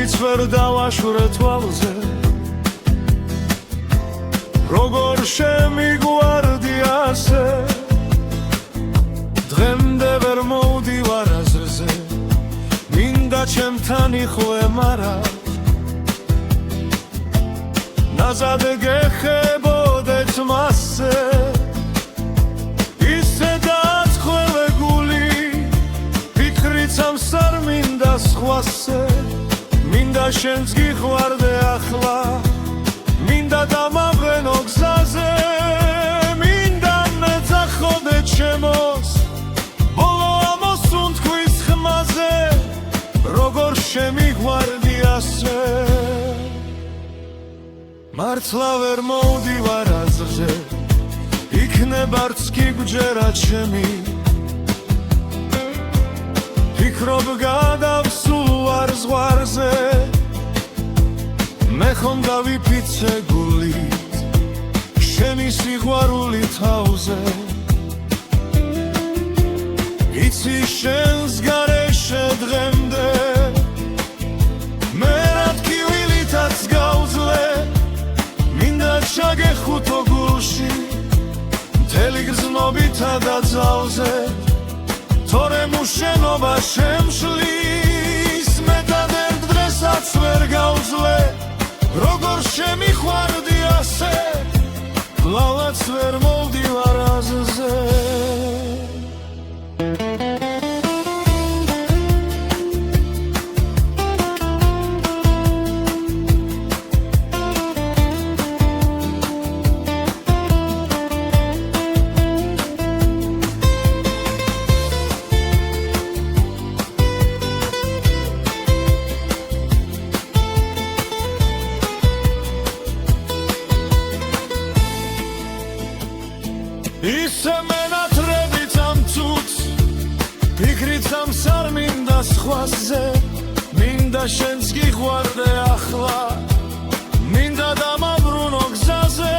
ვერც ვერ დავაშვრე თვალზე როგორ შემიგვარდი ასე დღემდე ვერ მოვდივარ აზრზე მინდა ჩემთან იყვე მარა ნაზად გეხებოდეთ მასზე ისე დაათხოვე გული ფიქრიც ამ სარ მინდა სხვასე მინდა შენს გიყვარდე ახლა მინდა დამავრენო გზაზე მინდა მეძახოდე ჩემოს ბოლო ამოსუნთქვის ხმაზე როგორ შემიყვარდი ასე მართლა ვერ მოვდივარ აზრზე იქნებარც კი გვჯერა ჩემი ფიქრობ გადავსულ ვარ ზღვარზე მე ხომ დავიფიცე გულით შენი სიყვარული თავზე იცი შენს გარეშე დღემდე მე რათქივილითაც გავძლე მინდა ჩაგეხუთო გულში მთელი გრძნობითა და ძალზე თორემ უშენობა შემშლის მეტად ერთ დღესაც ვერ გავძლე როგორ შემიყვარდი ასე ლალაც ვერ მოვდივარ აზრზე ისე მენატრებით ამ ცუდს ფიქრიც ამ სარ მინდა სხვაზე მინდა შენს გიყვარდე ახლა მინდა დამავრუნო გზაზე